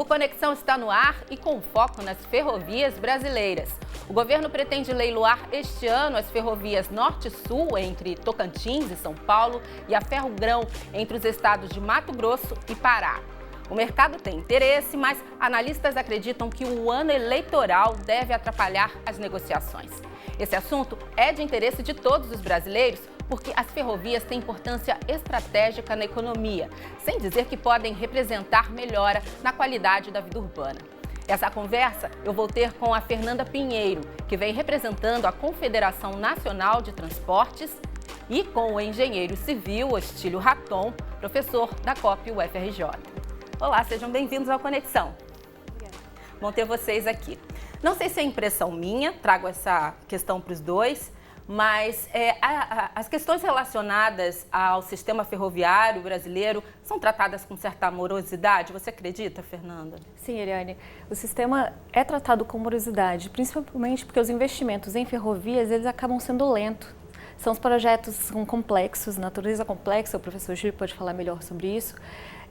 O Conexão está no ar e com foco nas ferrovias brasileiras. O governo pretende leiloar este ano as ferrovias Norte-Sul entre Tocantins e São Paulo e a Ferrogrão entre os estados de Mato Grosso e Pará. O mercado tem interesse, mas analistas acreditam que o ano eleitoral deve atrapalhar as negociações. Esse assunto é de interesse de todos os brasileiros, porque as ferrovias têm importância estratégica na economia, sem dizer que podem representar melhora na qualidade da vida urbana. Essa conversa eu vou ter com a Fernanda Pinheiro, que vem representando a Confederação Nacional de Transportes, e com o engenheiro civil Ostílio Raton, professor da COP UFRJ. Olá, sejam bem-vindos ao Conexão. Obrigada. Bom ter vocês aqui. Não sei se é impressão minha, trago essa questão para os dois, mas as questões relacionadas ao sistema ferroviário brasileiro são tratadas com certa morosidade. Você acredita, Fernanda? Sim, Eliane. O sistema é tratado com morosidade, principalmente porque os investimentos em ferrovias eles acabam sendo lentos. São os projetos são complexos, natureza complexa, o professor Gil pode falar melhor sobre isso.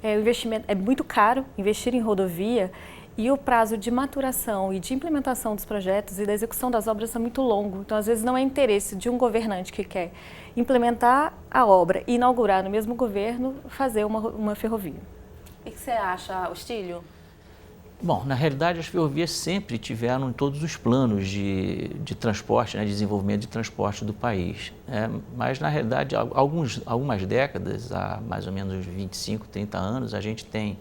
O investimento é muito caro, investir em rodovia, e o prazo de maturação e de implementação dos projetos e da execução das obras é muito longo. Então, às vezes, não é interesse de um governante que quer implementar a obra e inaugurar no mesmo governo, fazer uma ferrovia. O que você acha, Ostílio? Bom, na realidade, as ferrovias sempre tiveram em todos os planos de transporte, de desenvolvimento de transporte do país. Mas, na realidade, algumas décadas, há mais ou menos 25, 30 anos, a gente tem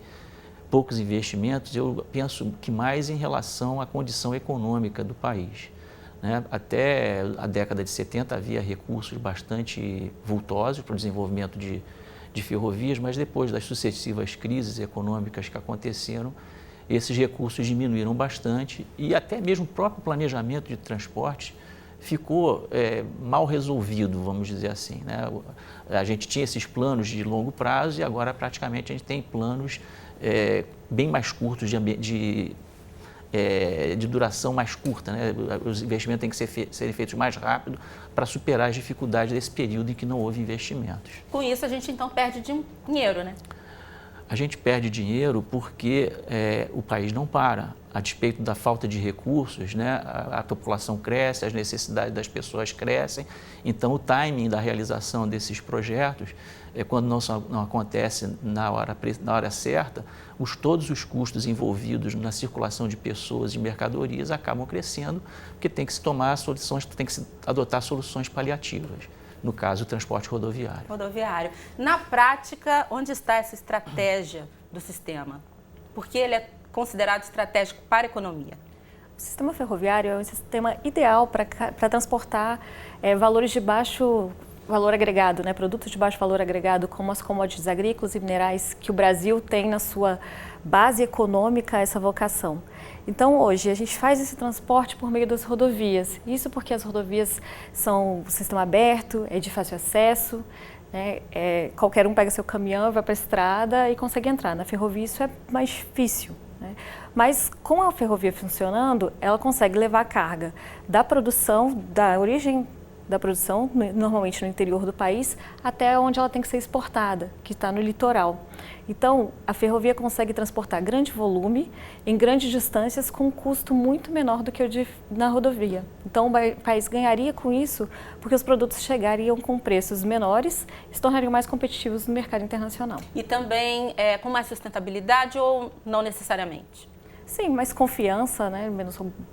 poucos investimentos, eu penso que mais em relação à condição econômica do país. Até a década de 70 havia recursos bastante vultosos para o desenvolvimento de ferrovias, mas depois das sucessivas crises econômicas que aconteceram, esses recursos diminuíram bastante e até mesmo o próprio planejamento de transporte ficou mal resolvido, vamos dizer assim. A gente tinha esses planos de longo prazo e agora praticamente a gente tem planos bem mais curtos, de duração mais curta. Os investimentos têm que serem feitos mais rápido para superar as dificuldades desse período em que não houve investimentos. Com isso, a gente então perde dinheiro, né? A gente perde dinheiro porque o país não para. A despeito da falta de recursos, a população cresce, as necessidades das pessoas crescem. Então, o timing da realização desses projetos, quando não acontece na hora certa, todos os custos envolvidos na circulação de pessoas e mercadorias acabam crescendo, porque tem que se tomar soluções, tem que se adotar soluções paliativas. No caso, o transporte rodoviário. Na prática, onde está essa estratégia do sistema? Porque ele é considerado estratégico para a economia. O sistema ferroviário é um sistema ideal para transportar valores de baixo valor agregado, produtos de baixo valor agregado, como as commodities agrícolas e minerais, que o Brasil tem na sua base econômica essa vocação. Então, hoje, a gente faz esse transporte por meio das rodovias. Isso porque as rodovias são um sistema aberto, é de fácil acesso, qualquer um pega seu caminhão, vai para a estrada e consegue entrar. Na ferrovia isso é mais difícil. Mas com a ferrovia funcionando, ela consegue levar a carga da produção, da origem da produção, normalmente no interior do país, até onde ela tem que ser exportada, que está no litoral. Então, a ferrovia consegue transportar grande volume, em grandes distâncias, com um custo muito menor do que o na rodovia. Então, o país ganharia com isso, porque os produtos chegariam com preços menores e se tornariam mais competitivos no mercado internacional. E também com mais sustentabilidade ou não necessariamente? Sim, mais confiança,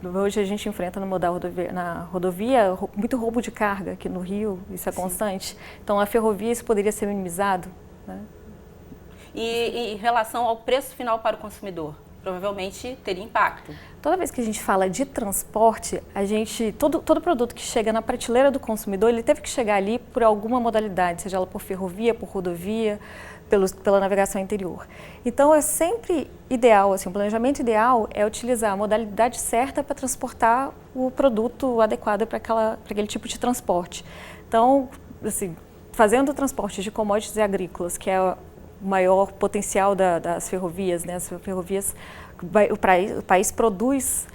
Hoje a gente enfrenta na rodovia muito roubo de carga aqui no Rio, isso é constante. Então, a ferrovia isso poderia ser minimizado. E em relação ao preço final para o consumidor? Provavelmente teria impacto. Toda vez que a gente fala de transporte, todo produto que chega na prateleira do consumidor, ele teve que chegar ali por alguma modalidade, seja ela por ferrovia, por rodovia, pela navegação interior. Então, é sempre ideal, o planejamento ideal é utilizar a modalidade certa para transportar o produto adequado para aquele tipo de transporte. Então, fazendo o transporte de commodities agrícolas, que é o maior potencial das ferrovias, As ferrovias, o país produz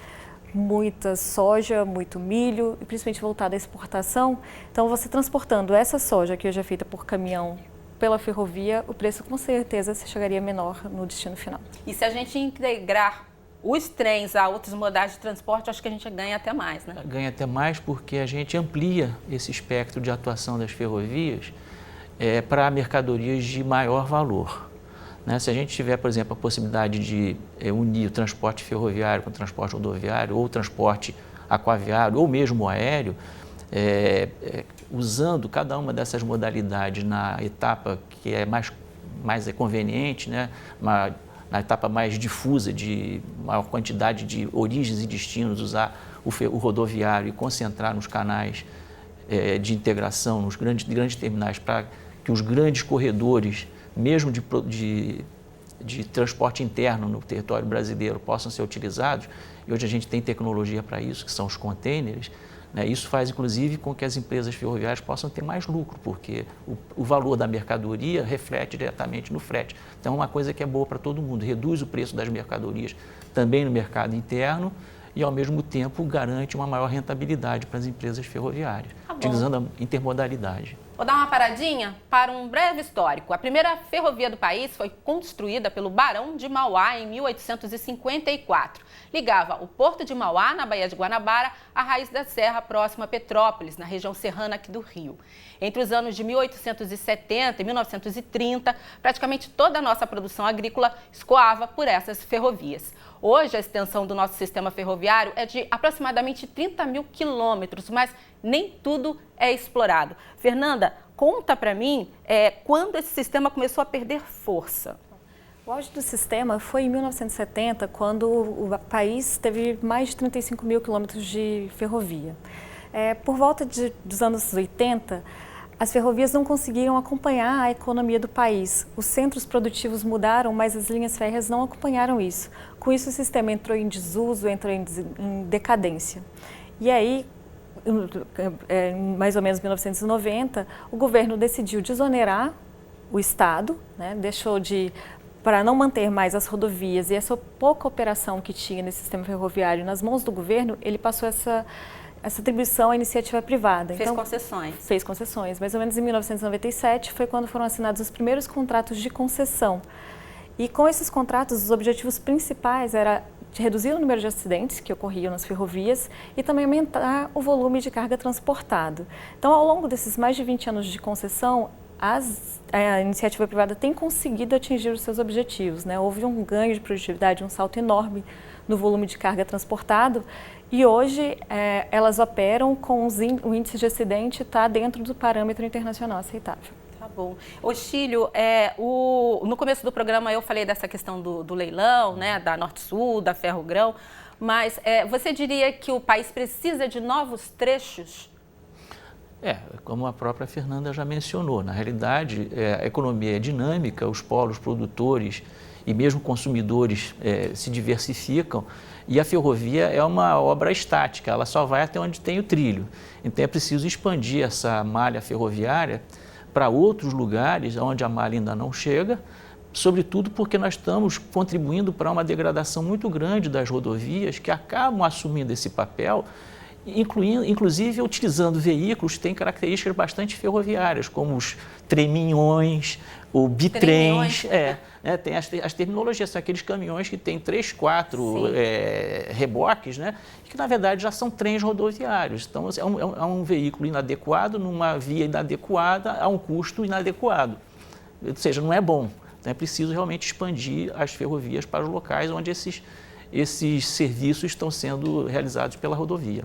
muita soja, muito milho, e principalmente voltado à exportação. Então, você transportando essa soja, que hoje é feita por caminhão pela ferrovia, o preço com certeza chegaria menor no destino final. E se a gente integrar os trens a outros modais de transporte, acho que a gente ganha até mais, né? Ganha até mais porque a gente amplia esse espectro de atuação das ferrovias para mercadorias de maior valor. Né? Se a gente tiver, por exemplo, a possibilidade de unir o transporte ferroviário com o transporte rodoviário, ou o transporte aquaviário, ou mesmo o aéreo, usando cada uma dessas modalidades na etapa que é mais conveniente, né? Na etapa mais difusa, de maior quantidade de origens e destinos, usar o rodoviário e concentrar nos canais de integração, nos grandes terminais, para que os grandes corredores, mesmo de transporte interno no território brasileiro, possam ser utilizados. E hoje a gente tem tecnologia para isso, que são os containers. Né? Isso faz, inclusive, com que as empresas ferroviárias possam ter mais lucro, porque o valor da mercadoria reflete diretamente no frete. Então, é uma coisa que é boa para todo mundo, reduz o preço das mercadorias também no mercado interno e, ao mesmo tempo, garante uma maior rentabilidade para as empresas ferroviárias, utilizando a intermodalidade. Vou dar uma paradinha para um breve histórico. A primeira ferrovia do país foi construída pelo Barão de Mauá em 1854. Ligava o Porto de Mauá, na Baía de Guanabara, à raiz da serra próxima a Petrópolis, na região serrana aqui do Rio. Entre os anos de 1870 e 1930, praticamente toda a nossa produção agrícola escoava por essas ferrovias. Hoje, a extensão do nosso sistema ferroviário é de aproximadamente 30 mil quilômetros, mas nem tudo é explorado. Fernanda, conta para mim quando esse sistema começou a perder força. O auge do sistema foi em 1970, quando o país teve mais de 35 mil quilômetros de ferrovia. Por volta dos anos 80, as ferrovias não conseguiram acompanhar a economia do país. Os centros produtivos mudaram, mas as linhas férreas não acompanharam isso. Com isso, o sistema entrou em desuso, entrou em decadência. E aí, em mais ou menos 1990, o governo decidiu desonerar o Estado, né, para não manter mais as rodovias e essa pouca operação que tinha nesse sistema ferroviário nas mãos do governo, ele passou essa atribuição à iniciativa privada. Fez concessões. Fez concessões. Mais ou menos em 1997 foi quando foram assinados os primeiros contratos de concessão. E com esses contratos, os objetivos principais era de reduzir o número de acidentes que ocorriam nas ferrovias e também aumentar o volume de carga transportado. Então, ao longo desses mais de 20 anos de concessão, a iniciativa privada tem conseguido atingir os seus objetivos, né? Houve um ganho de produtividade, um salto enorme no volume de carga transportado e hoje elas operam com o índice de acidente está dentro do parâmetro internacional aceitável. Tá bom. Oxílio, no começo do programa eu falei dessa questão do leilão, né, da Norte-Sul, da Ferrogrão, mas você diria que o país precisa de novos trechos? Como a própria Fernanda já mencionou, na realidade a economia é dinâmica, os polos produtores e mesmo consumidores se diversificam e a ferrovia é uma obra estática, ela só vai até onde tem o trilho. Então é preciso expandir essa malha ferroviária para outros lugares onde a malha ainda não chega, sobretudo porque nós estamos contribuindo para uma degradação muito grande das rodovias que acabam assumindo esse papel, inclusive utilizando veículos que têm características bastante ferroviárias, como os treminhões, o bitrens, tem as terminologias, são aqueles caminhões que têm 3, 4 reboques, né, que na verdade já são trens rodoviários. Então é um veículo inadequado, numa via inadequada, a um custo inadequado, ou seja, não é bom. Então, é preciso realmente expandir as ferrovias para os locais onde esses serviços estão sendo realizados pela rodovia.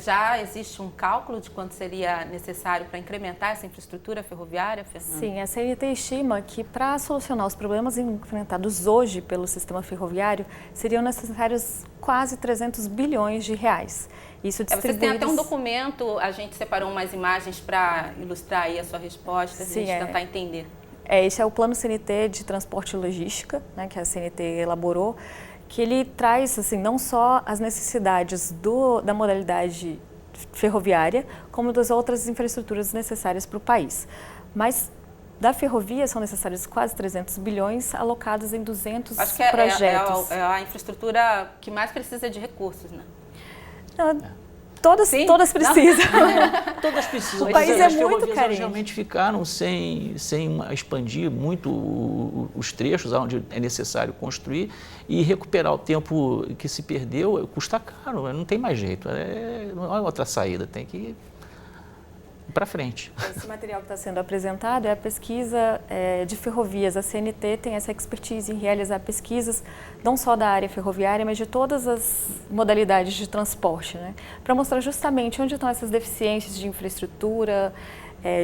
Já existe um cálculo de quanto seria necessário para incrementar essa infraestrutura ferroviária, Fernanda? Sim, a CNT estima que para solucionar os problemas enfrentados hoje pelo sistema ferroviário, seriam necessários quase 300 bilhões de reais. Isso Vocês têm até um documento, a gente separou umas imagens para ilustrar aí a sua resposta, a gente tentar entender. Esse é o Plano CNT de Transporte e Logística, né, que a CNT elaborou, que ele traz assim, não só as necessidades da modalidade ferroviária, como das outras infraestruturas necessárias para o país. Mas da ferrovia são necessários quase 300 bilhões alocados em 200 projetos. É a infraestrutura que mais precisa de recursos, né? Todas precisam. Todas precisam. O país é as muito ferrovias carente. realmente ficaram sem expandir muito os trechos onde é necessário construir e recuperar o tempo que se perdeu custa caro, não tem mais jeito, não há outra saída, tem que ir para frente. Esse material que está sendo apresentado é a pesquisa de ferrovias. A CNT tem essa expertise em realizar pesquisas, não só da área ferroviária, mas de todas as modalidades de transporte, né? Para mostrar justamente onde estão essas deficiências de infraestrutura,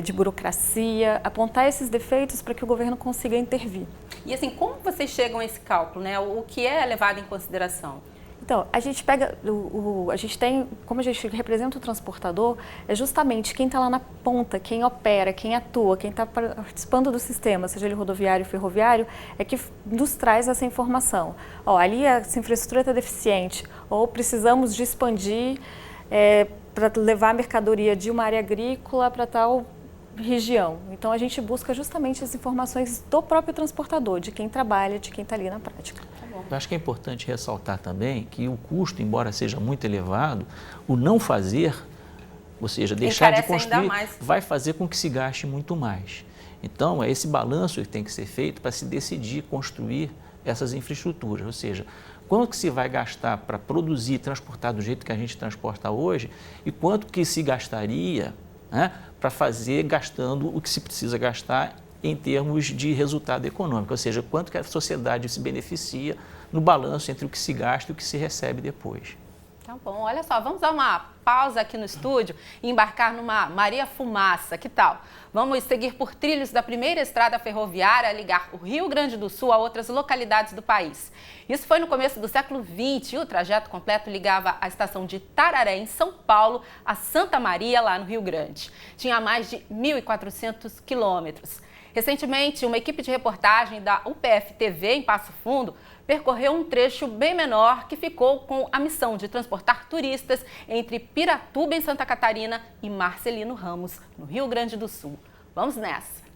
de burocracia, apontar esses defeitos para que o governo consiga intervir. E assim, como vocês chegam a esse cálculo, né? O que é levado em consideração? Então, a gente pega, a gente tem, como a gente representa o transportador, é justamente quem está lá na ponta, quem opera, quem atua, quem está participando do sistema, seja ele rodoviário ou ferroviário, é que nos traz essa informação. Ali essa infraestrutura está deficiente, ou precisamos de expandir para levar a mercadoria de uma área agrícola para tal região. Então, a gente busca justamente as informações do próprio transportador, de quem trabalha, de quem está ali na prática. Eu acho que é importante ressaltar também que o custo, embora seja muito elevado, o não fazer, ou seja, deixar de construir, vai fazer com que se gaste muito mais. Então, é esse balanço que tem que ser feito para se decidir construir essas infraestruturas, ou seja, quanto que se vai gastar para produzir e transportar do jeito que a gente transporta hoje e quanto que se gastaria, né, para fazer gastando o que se precisa gastar em termos de resultado econômico, ou seja, quanto que a sociedade se beneficia no balanço entre o que se gasta e o que se recebe depois. Tá bom, olha só, vamos dar uma pausa aqui no estúdio e embarcar numa Maria Fumaça, que tal? Vamos seguir por trilhos da primeira estrada ferroviária a ligar o Rio Grande do Sul a outras localidades do país. Isso foi no começo do século XX e o trajeto completo ligava a estação de Tararé, em São Paulo, a Santa Maria, lá no Rio Grande. Tinha mais de 1.400 quilômetros. Recentemente, uma equipe de reportagem da UPF-TV em Passo Fundo percorreu um trecho bem menor que ficou com a missão de transportar turistas entre Piratuba, em Santa Catarina, e Marcelino Ramos, no Rio Grande do Sul. Vamos nessa!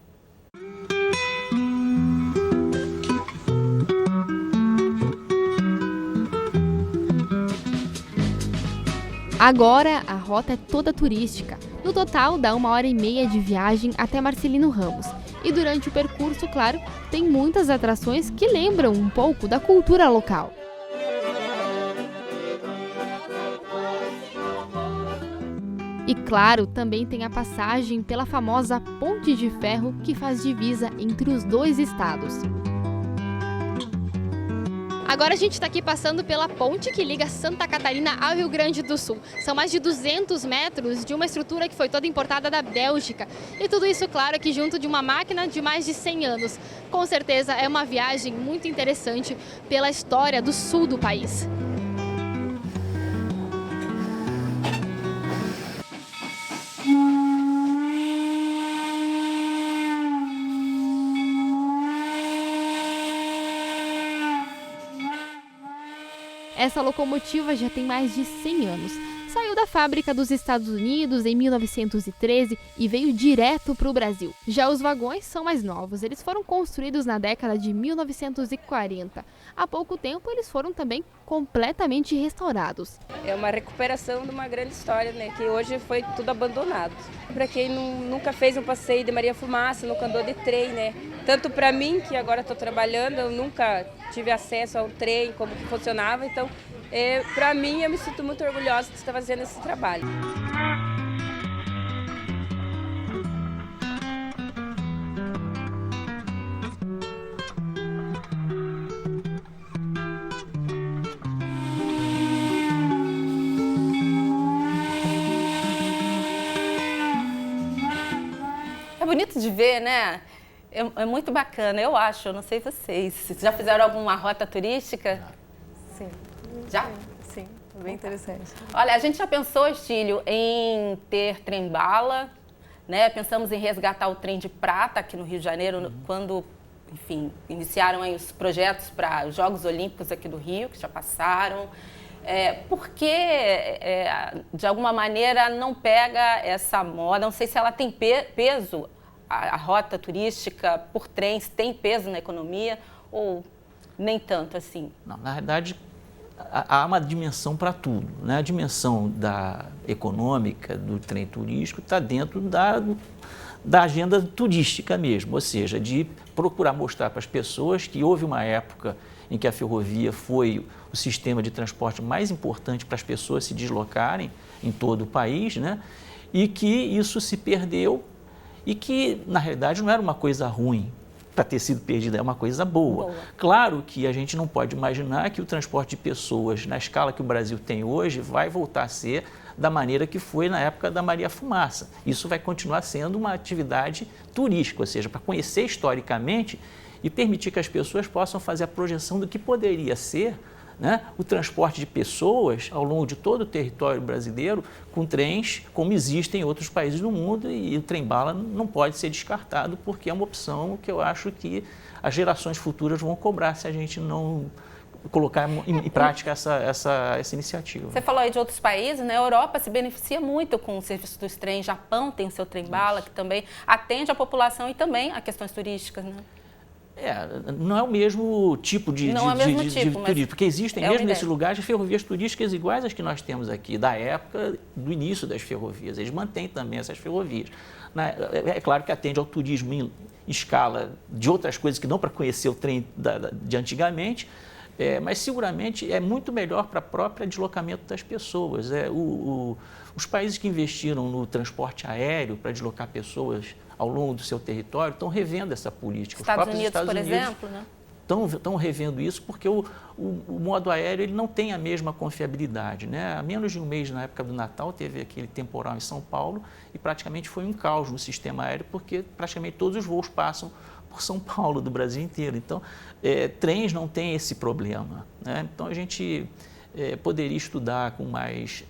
Agora a rota é toda turística. No total, dá 1h30 de viagem até Marcelino Ramos. E durante o percurso, claro, tem muitas atrações que lembram um pouco da cultura local. E claro, também tem a passagem pela famosa Ponte de Ferro que faz divisa entre os dois estados. Agora a gente está aqui passando pela ponte que liga Santa Catarina ao Rio Grande do Sul. São mais de 200 metros de uma estrutura que foi toda importada da Bélgica. E tudo isso, claro, aqui junto de uma máquina de mais de 100 anos. Com certeza é uma viagem muito interessante pela história do sul do país. Essa locomotiva já tem mais de 100 anos. Saiu da fábrica dos Estados Unidos em 1913 e veio direto para o Brasil. Já os vagões são mais novos, eles foram construídos na década de 1940. Há pouco tempo eles foram também completamente restaurados. É uma recuperação de uma grande história, né, que hoje foi tudo abandonado. Para quem nunca fez um passeio de Maria Fumaça, nunca andou de trem, né? Tanto para mim, que agora estou trabalhando, eu nunca tive acesso ao trem, como que funcionava, então para mim eu me sinto muito orgulhosa de estar fazendo esse trabalho. É bonito de ver, né? É muito bacana, eu acho, eu não sei vocês. Vocês já fizeram alguma rota turística? Sim. Já? Sim, bem interessante. Olha, a gente já pensou, Estílio, em ter trem-bala, né? Pensamos em resgatar o trem de prata aqui no Rio de Janeiro, quando, enfim, iniciaram aí os projetos para os Jogos Olímpicos aqui do Rio, que já passaram. Porque, de alguma maneira, não pega essa moda, não sei se ela tem peso, a rota turística por trens tem peso na economia ou nem tanto assim? Não, na verdade, há uma dimensão para tudo, né? A dimensão econômica do trem turístico está dentro da agenda turística mesmo, ou seja, de procurar mostrar para as pessoas que houve uma época em que a ferrovia foi o sistema de transporte mais importante para as pessoas se deslocarem em todo o país, né? E que isso se perdeu e que, na realidade, não era uma coisa ruim para ter sido perdida, é uma coisa boa. Claro que a gente não pode imaginar que o transporte de pessoas, na escala que o Brasil tem hoje, vai voltar a ser da maneira que foi na época da Maria Fumaça. Isso vai continuar sendo uma atividade turística, ou seja, para conhecer historicamente e permitir que as pessoas possam fazer a projeção do que poderia ser, né, o transporte de pessoas ao longo de todo o território brasileiro com trens, como existem em outros países do mundo, e o trem-bala não pode ser descartado porque é uma opção que eu acho que as gerações futuras vão cobrar se a gente não colocar em prática essa iniciativa. Você falou aí de outros países, né? A Europa se beneficia muito com o serviço dos trens, Japão tem o seu trem-bala, que também atende a população e também a questões turísticas, né? Não é o mesmo tipo de turismo, porque existem mesmo nesses lugares ferrovias turísticas iguais às que nós temos aqui, da época do início das ferrovias. Eles mantêm também essas ferrovias. É claro que atende ao turismo em escala de outras coisas que não para conhecer o trem de antigamente, mas seguramente é muito melhor para o próprio deslocamento das pessoas. Os países que investiram no transporte aéreo para deslocar pessoas ao longo do seu território estão revendo essa política. Estados Unidos, por exemplo, né? Estão revendo isso porque o modo aéreo ele não tem a mesma confiabilidade, né? Há menos de um mês, na época do Natal, teve aquele temporal em São Paulo e praticamente foi um caos no sistema aéreo porque praticamente todos os voos passam por São Paulo, do Brasil inteiro. Então, trens não têm esse problema, né? Então, a gente poderia estudar com mais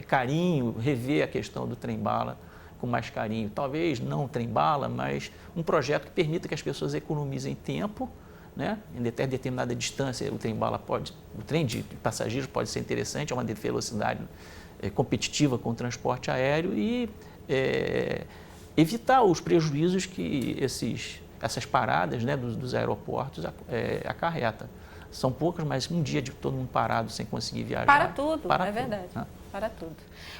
carinho, rever a questão do trem-bala com mais carinho. Talvez não trem-bala, mas um projeto que permita que as pessoas economizem tempo, né? Em determinada distância, o trem de passageiros pode ser interessante, é uma velocidade competitiva com o transporte aéreo e evitar os prejuízos que essas paradas, né, dos aeroportos acarretam. São poucas, mas um dia de todo mundo parado sem conseguir viajar. Para tudo, verdade. Para tudo.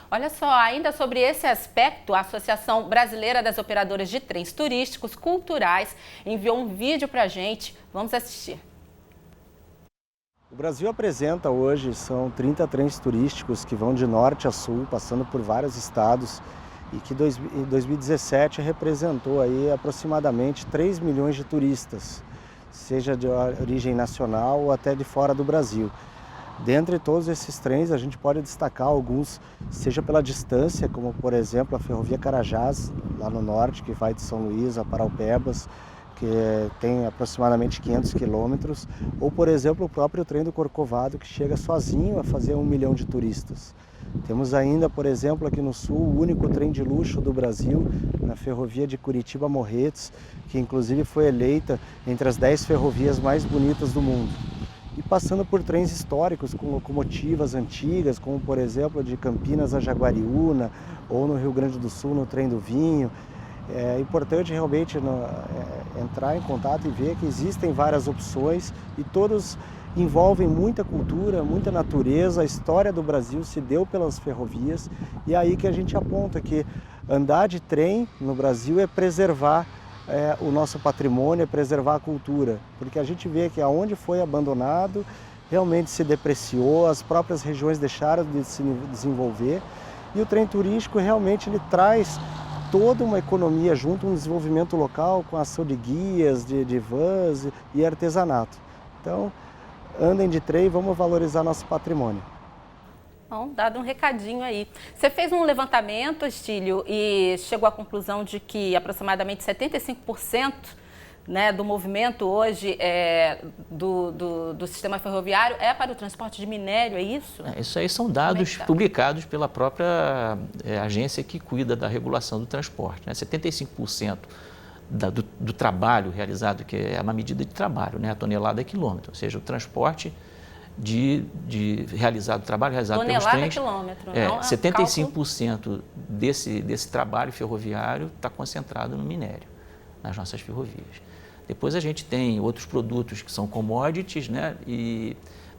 Olha só, ainda sobre esse aspecto, a Associação Brasileira das Operadoras de Trens Turísticos Culturais enviou um vídeo para a gente. Vamos assistir. O Brasil apresenta hoje, são 30 trens turísticos que vão de norte a sul, passando por vários estados, e que em 2017 representou aí aproximadamente 3 milhões de turistas, seja de origem nacional ou até de fora do Brasil. Dentre todos esses trens, a gente pode destacar alguns, seja pela distância, como por exemplo a Ferrovia Carajás, lá no norte, que vai de São Luís a Paraupebas, que tem aproximadamente 500 quilômetros, ou por exemplo o próprio trem do Corcovado, que chega sozinho a fazer 1 milhão de turistas. Temos ainda, por exemplo, aqui no sul, o único trem de luxo do Brasil, na ferrovia de Curitiba-Morretes, que inclusive foi eleita entre as 10 ferrovias mais bonitas do mundo. E passando por trens históricos com locomotivas antigas, como por exemplo de Campinas a Jaguariúna, ou no Rio Grande do Sul no Trem do Vinho. É importante realmente entrar em contato e ver que existem várias opções e todos envolvem muita cultura, muita natureza. A história do Brasil se deu pelas ferrovias e é aí que a gente aponta que andar de trem no Brasil é preservar o nosso patrimônio, é preservar a cultura, porque a gente vê que aonde foi abandonado realmente se depreciou, as próprias regiões deixaram de se desenvolver e o trem turístico realmente ele traz toda uma economia junto, um desenvolvimento local com ação de guias, de vans e artesanato. Então, andem de trem, vamos valorizar nosso patrimônio. Bom, dado um recadinho aí. Você fez um levantamento, Estílio, e chegou à conclusão de que aproximadamente 75%, né, do movimento hoje do sistema ferroviário é para o transporte de minério, é isso? Isso aí são dados publicados pela própria agência que cuida da regulação do transporte, né? 75% do trabalho realizado, que é uma medida de trabalho, né, a tonelada é quilômetro, ou seja, o transporte trabalho realizado pelos trens, quilômetro, 75% desse trabalho ferroviário está concentrado no minério, nas nossas ferrovias. Depois a gente tem outros produtos que são commodities, né,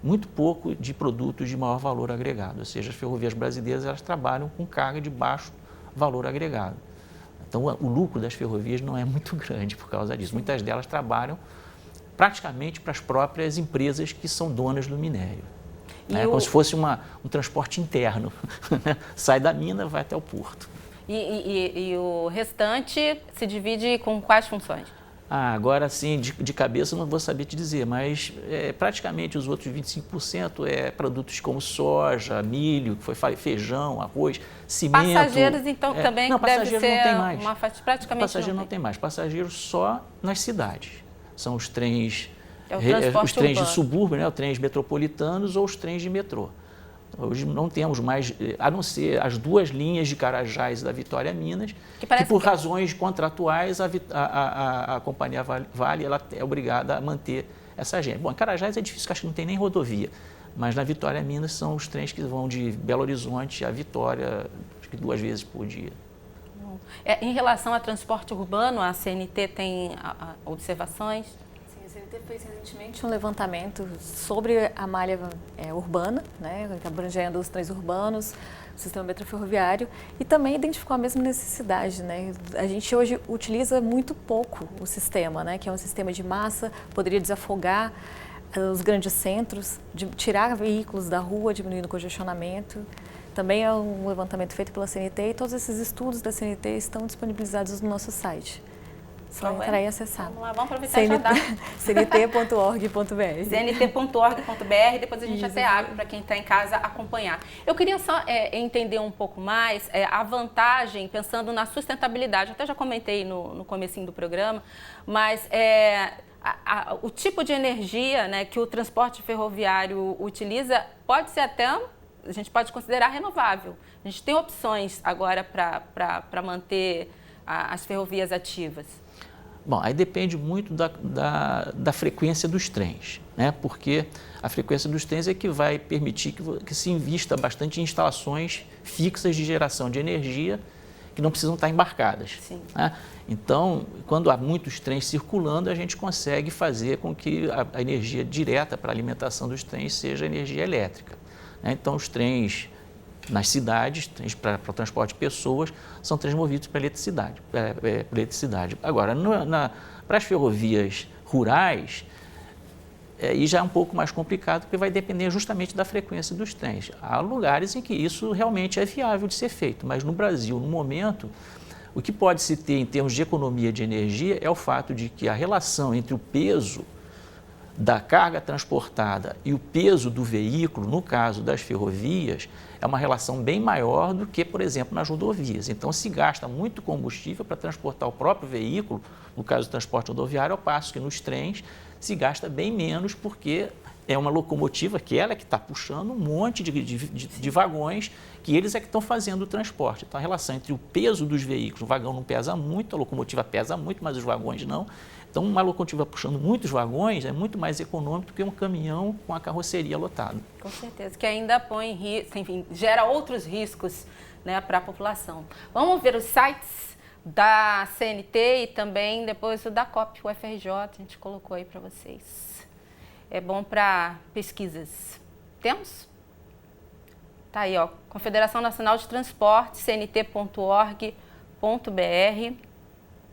muito pouco de produtos de maior valor agregado, ou seja, as ferrovias brasileiras elas trabalham com carga de baixo valor agregado. Então, o lucro das ferrovias não é muito grande por causa disso. Muitas delas trabalham praticamente para as próprias empresas que são donas do minério. Como se fosse um transporte interno. Sai da mina, vai até o porto. E o restante se divide com quais funções? Agora sim, de cabeça não vou saber te dizer, mas praticamente os outros 25% é produtos como soja, milho, que foi feijão, arroz, cimento. Passageiros, então, também não, deve ser não tem mais. uma faixa praticamente passageiro não tem mais. Passageiros só nas cidades. São os trens, os trens de subúrbio, né, os trens metropolitanos ou os trens de metrô. Hoje não temos mais, a não ser as 2 linhas de Carajás e da Vitória Minas, que por razões contratuais a companhia Vale ela é obrigada a manter essa agenda. Bom, em Carajás é difícil, porque acho que não tem nem rodovia, mas na Vitória Minas são os trens que vão de Belo Horizonte a Vitória, acho que 2 vezes por dia. Em relação ao transporte urbano, a CNT tem observações? A CNT fez recentemente um levantamento sobre a malha urbana, né, abrangendo os trens urbanos, o sistema metroferroviário, e também identificou a mesma necessidade. Né? A gente hoje utiliza muito pouco o sistema, né, que é um sistema de massa, poderia desafogar os grandes centros, tirar veículos da rua, diminuindo o congestionamento. Também é um levantamento feito pela CNT e todos esses estudos da CNT estão disponibilizados no nosso site. Só entrar e acessar. Vamos lá, vamos aproveitar e já dar. cnt.org.br. cnt.org.br, depois a gente até abre para quem está em casa acompanhar. Eu queria só entender um pouco mais a vantagem, pensando na sustentabilidade. Eu até já comentei no comecinho do programa, mas o tipo de energia, né, que o transporte ferroviário utiliza pode ser até, a gente pode considerar renovável. A gente tem opções agora para manter as ferrovias ativas. Bom, aí depende muito da frequência dos trens, né? Porque a frequência dos trens é que vai permitir que se invista bastante em instalações fixas de geração de energia que não precisam estar embarcadas. Sim. Né? Então, quando há muitos trens circulando, a gente consegue fazer com que a energia direta para a alimentação dos trens seja energia elétrica. Né? Então, os trens nas cidades, para o transporte de pessoas, são trens movidos por eletricidade. Agora, para as ferrovias rurais, aí já é um pouco mais complicado, porque vai depender justamente da frequência dos trens. Há lugares em que isso realmente é viável de ser feito, mas no Brasil, no momento, o que pode se ter em termos de economia de energia é o fato de que a relação entre o peso da carga transportada e o peso do veículo, no caso das ferrovias, é uma relação bem maior do que, por exemplo, nas rodovias. Então, se gasta muito combustível para transportar o próprio veículo, no caso do transporte rodoviário, ao passo que nos trens se gasta bem menos, porque é uma locomotiva que ela é que está puxando um monte de vagões, que eles é que estão fazendo o transporte. Então, a relação entre o peso dos veículos, o vagão não pesa muito, a locomotiva pesa muito, mas os vagões não. Então, uma locomotiva puxando muitos vagões é muito mais econômico do que um caminhão com a carroceria lotada. Com certeza, que ainda põe risco, enfim, gera outros riscos, né, para a população. Vamos ver os sites da CNT e também depois o da COP, o FRJ, a gente colocou aí para vocês. É bom para pesquisas. Temos? Tá aí, ó, Confederação Nacional de Transporte, cnt.org.br.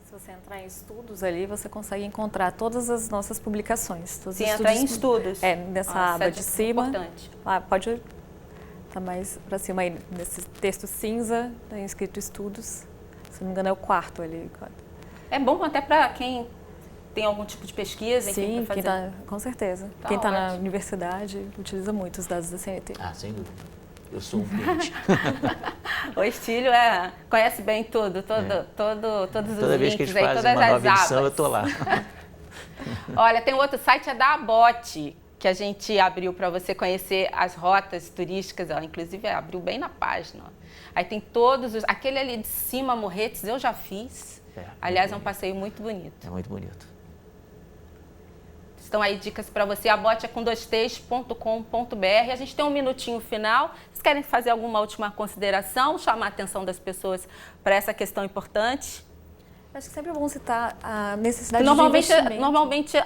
Se você entrar em estudos ali, você consegue encontrar todas as nossas publicações. Se entrar em estudos. Nessa aba de cima. Importante. Pode estar mais para cima aí, nesse texto cinza, tem escrito estudos. Se não me engano, é o 4º ali. É bom até para quem tem algum tipo de pesquisa. Sim, com certeza. Tá, quem está na universidade utiliza muito os dados da CNT. Sem dúvida. Eu sou um cliente. O Estílio conhece bem tudo, todos os Toda links vez que eles aí, fazem todas uma as nova edição, abas. eu estou lá. Olha, tem outro site, é da Abote, que a gente abriu para você conhecer as rotas turísticas, ó, inclusive abriu bem na página. Ó. Aí tem aquele ali de cima, Morretes, eu já fiz. Aliás, é um passeio muito bonito. É muito bonito. Estão aí dicas para você, abote é com 2t.com.br. A gente tem um minutinho final. Vocês querem fazer alguma última consideração, chamar a atenção das pessoas para essa questão importante? Acho que sempre é bom citar a necessidade de investimento. Normalmente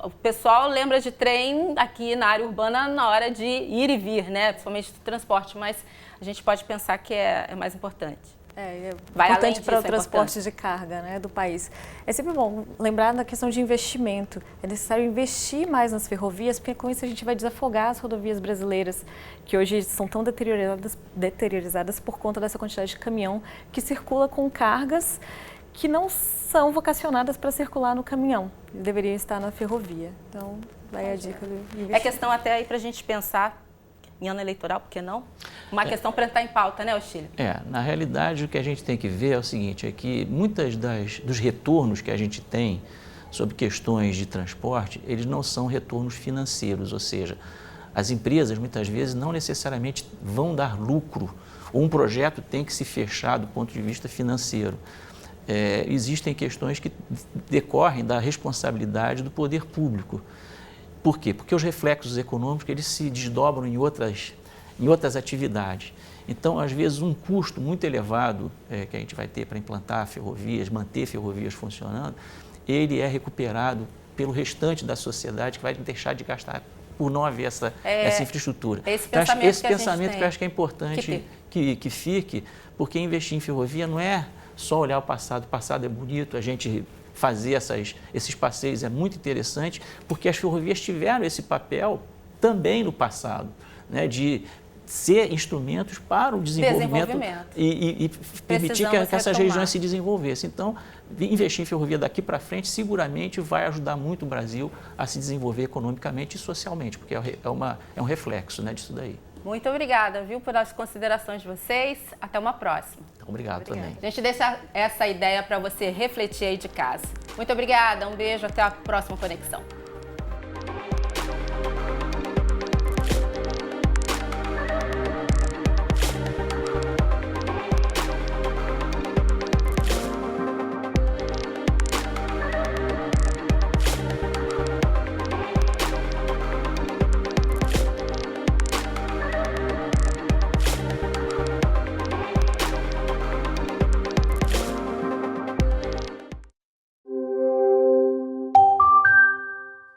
o pessoal lembra de trem aqui na área urbana na hora de ir e vir, né? Principalmente do transporte, mas a gente pode pensar que é mais importante. É Vai importante para o disso, transporte de carga, né, do país. É sempre bom lembrar da questão de investimento. É necessário investir mais nas ferrovias, porque com isso a gente vai desafogar as rodovias brasileiras, que hoje são tão deteriorizadas por conta dessa quantidade de caminhão que circula com cargas que não são vocacionadas para circular no caminhão. Deveriam estar na ferrovia. Então, vai a dica do investimento. É questão até aí para a gente pensar em ano eleitoral, por que não? Uma questão para entrar em pauta, né, Oxílio? Na realidade, o que a gente tem que ver é o seguinte, é que muitas dos retornos que a gente tem sobre questões de transporte, eles não são retornos financeiros, ou seja, as empresas muitas vezes não necessariamente vão dar lucro, ou um projeto tem que se fechar do ponto de vista financeiro. Existem questões que decorrem da responsabilidade do poder público. Por quê? Porque os reflexos econômicos eles se desdobram em outras atividades. Então, às vezes, um custo muito elevado que a gente vai ter para implantar ferrovias, manter ferrovias funcionando, ele é recuperado pelo restante da sociedade que vai deixar de gastar por não haver essa infraestrutura. Esse pensamento que eu acho que é importante que fique, porque investir em ferrovia não é só olhar o passado é bonito, a gente fazer esses passeios é muito interessante, porque as ferrovias tiveram esse papel também no passado, né, de ser instrumentos para o desenvolvimento. E permitir que essas regiões se desenvolvessem. Então, investir em ferrovia daqui para frente seguramente vai ajudar muito o Brasil a se desenvolver economicamente e socialmente, porque é um reflexo, né, disso daí. Muito obrigada, viu, pelas considerações de vocês. Até uma próxima. Obrigado também. A gente deixa essa ideia para você refletir aí de casa. Muito obrigada, um beijo, até a próxima conexão.